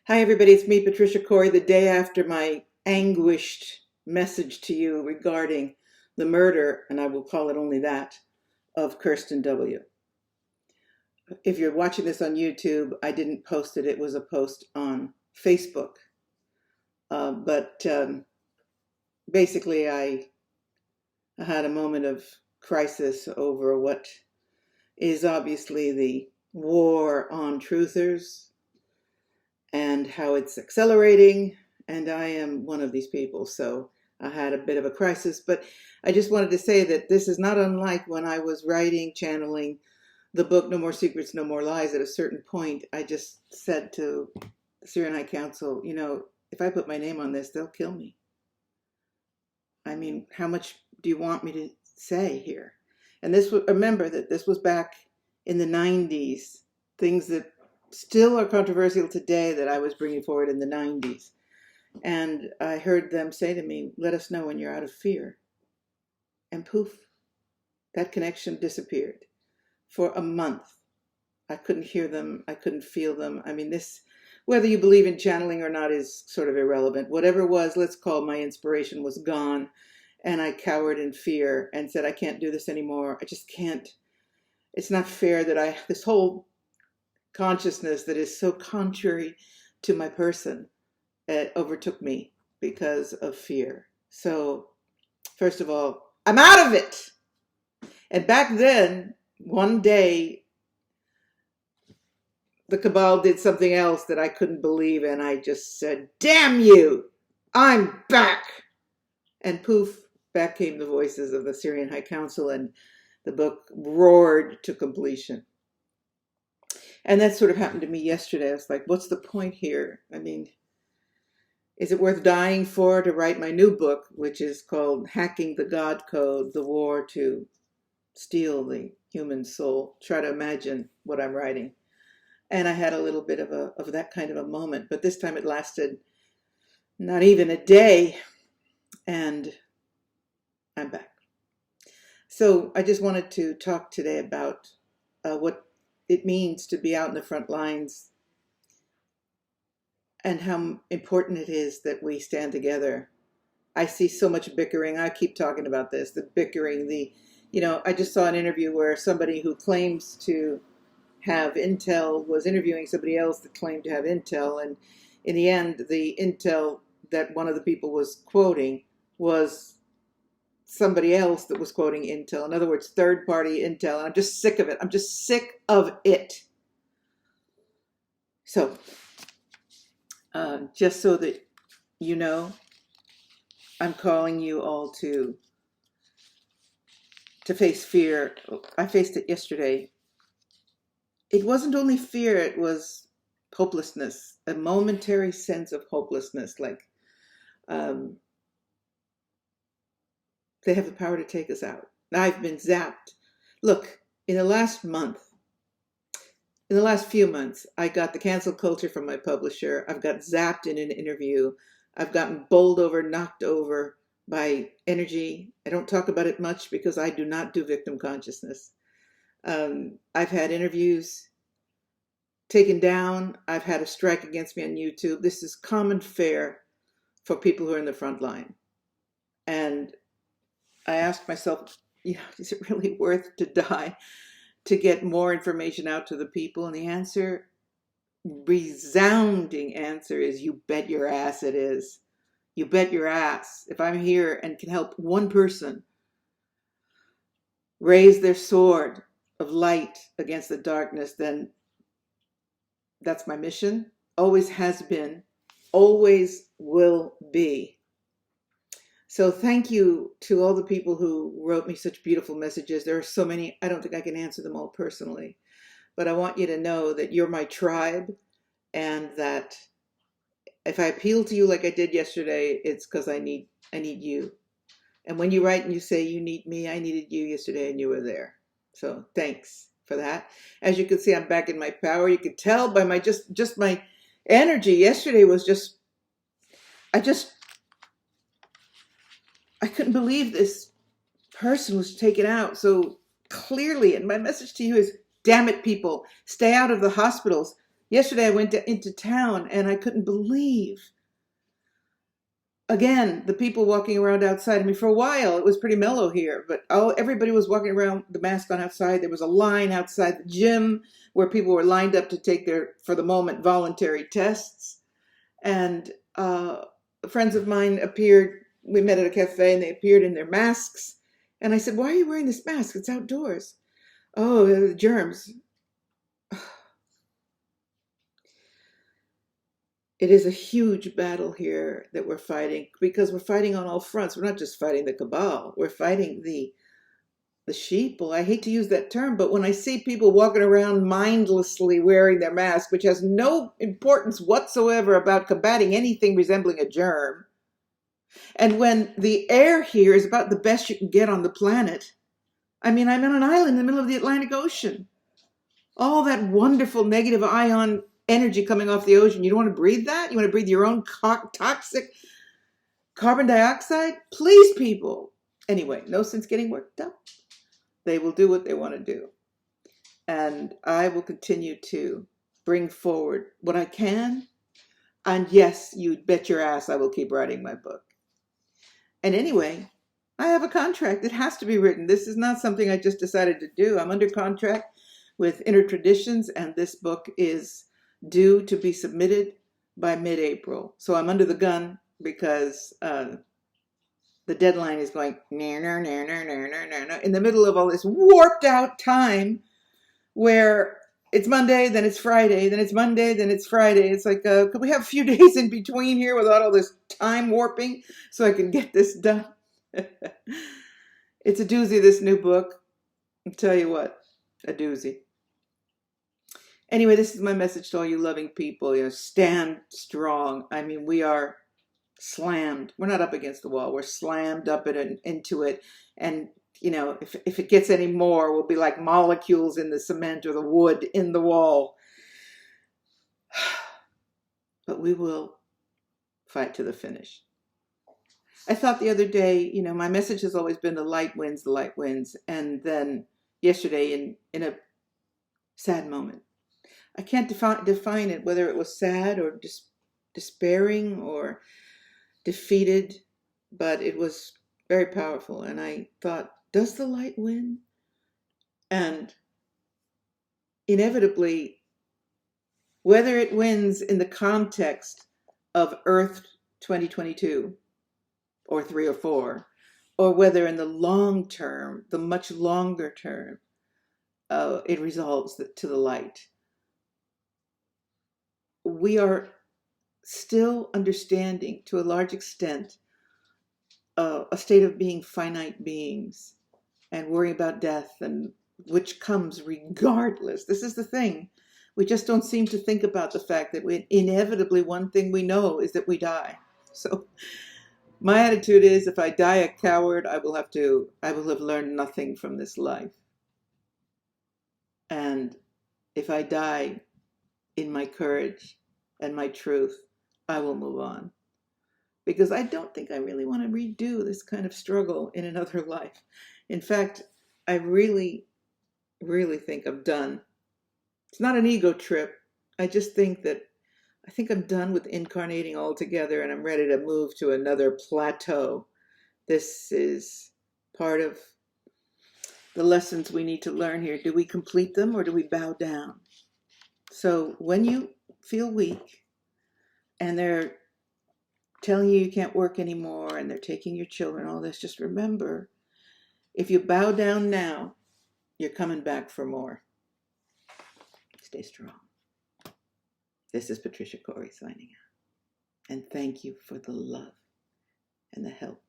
Hi, everybody. It's me, Patricia Cori, the day after my anguished message to you regarding the murder, and I will call it only that, of Kirsten W. If you're watching this on YouTube, I didn't post it. It was a post on Facebook. But basically, I had a moment of crisis over what is obviously the war on truthers and how it's accelerating, and I am one of these people, so I had a bit of a crisis. But I just wanted to say that this is not unlike when I was writing, channeling the book No More Secrets, No More Lies. At a certain point, I just said to the Syrian High Council, if I put my name on this, they'll kill me. I mean, how much do you want me to say here? And remember that this was back in the 90s, things that still are controversial today that I was bringing forward in the 90s. And I heard them say to me, let us know when you're out of fear. And poof, that connection disappeared for a month. I couldn't hear them. I couldn't feel them. I mean, whether you believe in channeling or not is sort of irrelevant. Whatever it was, let's call my inspiration was gone. And I cowered in fear and said, I can't do this anymore. I just can't. It's not fair that this whole consciousness that is so contrary to my person overtook me because of fear. So first of all, I'm out of it. And back then, one day, the cabal did something else that I couldn't believe, and I just said, damn you, I'm back. And poof, back came the voices of the Syrian High Council, and the book roared to completion. And that sort of happened to me yesterday. I was like, what's the point here? I mean, is it worth dying for to write my new book, which is called Hacking the God Code, the War to Steal the Human Soul? Try to imagine what I'm writing. And I had a little bit of that kind of a moment, but this time it lasted not even a day, and I'm back. So I just wanted to talk today about what it means to be out in the front lines and how important it is that we stand together. I see so much bickering. I keep talking about this, the bickering, I just saw an interview where somebody who claims to have intel was interviewing somebody else that claimed to have intel. And in the end, the intel that one of the people was quoting was somebody else that was quoting intel. In other words, third-party intel. And I'm just sick of it. I'm just sick of it. So, just so that you know, I'm calling you all to face fear. I faced it yesterday. It wasn't only fear, it was hopelessness, a momentary sense of hopelessness, like they have the power to take us out. I've been zapped. Look, in the last few months, I got the cancel culture from my publisher. I've got zapped in an interview. I've gotten bowled over, knocked over by energy. I don't talk about it much because I do not do victim consciousness. I've had interviews taken down. I've had a strike against me on YouTube. This is common fare for people who are in the front line. And I asked myself, is it really worth to die to get more information out to the people? And the answer, resounding answer, is you bet your ass it is. You bet your ass. If I'm here and can help one person raise their sword of light against the darkness, then that's my mission. Always has been, always will be. So thank you to all the people who wrote me such beautiful messages. There are so many, I don't think I can answer them all personally, but I want you to know that you're my tribe, and that if I appeal to you like I did yesterday, it's because I need you. And when you write and you say you need me, I needed you yesterday and you were there. So thanks for that. As you can see, I'm back in my power. You could tell by my just my energy. Yesterday was just, I couldn't believe this person was taken out so clearly. And my message to you is, damn it, people, stay out of the hospitals. Yesterday I went into town and I couldn't believe, again, the people walking around outside. I mean, for a while it was pretty mellow here, but everybody was walking around the mask on outside. There was a line outside the gym where people were lined up to take their, for the moment, voluntary tests. And friends of mine appeared. We met at a cafe and they appeared in their masks. And I said, "Why are you wearing this mask? It's outdoors." "Oh, germs." It is a huge battle here that we're fighting, because we're fighting on all fronts. We're not just fighting the cabal. We're fighting the sheeple. I hate to use that term, but when I see people walking around mindlessly wearing their mask, which has no importance whatsoever about combating anything resembling a germ, and when the air here is about the best you can get on the planet. I mean, I'm on an island in the middle of the Atlantic Ocean. All that wonderful negative ion energy coming off the ocean. You don't want to breathe that? You want to breathe your own toxic carbon dioxide? Please, people. Anyway, no sense getting worked up. They will do what they want to do. And I will continue to bring forward what I can. And yes, you bet your ass I will keep writing my book. And anyway, I have a contract. It has to be written. This is not something I just decided to do. I'm under contract with Inner Traditions, and this book is due to be submitted by mid-April. So I'm under the gun because the deadline is going in the middle of all this warped out time where it's Monday, then it's Friday, then it's Monday, then it's Friday. It's like, could we have a few days in between here without all this time warping so I can get this done? It's a doozy, this new book. I'll tell you what, a doozy. Anyway, this is my message to all you loving people. Stand strong. I mean, we are slammed. We're not up against the wall. We're slammed up into it. And, if it gets any more, we'll be like molecules in the cement or the wood in the wall. But we will fight to the finish. I thought the other day, my message has always been the light wins, the light wins. And then yesterday in a sad moment, I can't define it, whether it was sad or despairing or defeated, but it was very powerful. And I thought, does the light win? And inevitably, whether it wins in the context of Earth 2022 or 3 or 4, or whether in the long term, the much longer term, it resolves to the light. We are still understanding, to a large extent, a state of being finite beings and worrying about death, and which comes regardless. This is the thing. We just don't seem to think about the fact that inevitably one thing we know is that we die. So my attitude is, if I die a coward, I will have learned nothing from this life. And if I die in my courage and my truth, I will move on. Because I don't think I really want to redo this kind of struggle in another life. In fact, I really, really think I'm done. It's not an ego trip. I just think I'm done with incarnating altogether, and I'm ready to move to another plateau. This is part of the lessons we need to learn here. Do we complete them or do we bow down? So when you feel weak and they're telling you can't work anymore and they're taking your children, all this, just remember, if you bow down now, you're coming back for more. Stay strong. This is Patricia Cori signing out. And thank you for the love and the help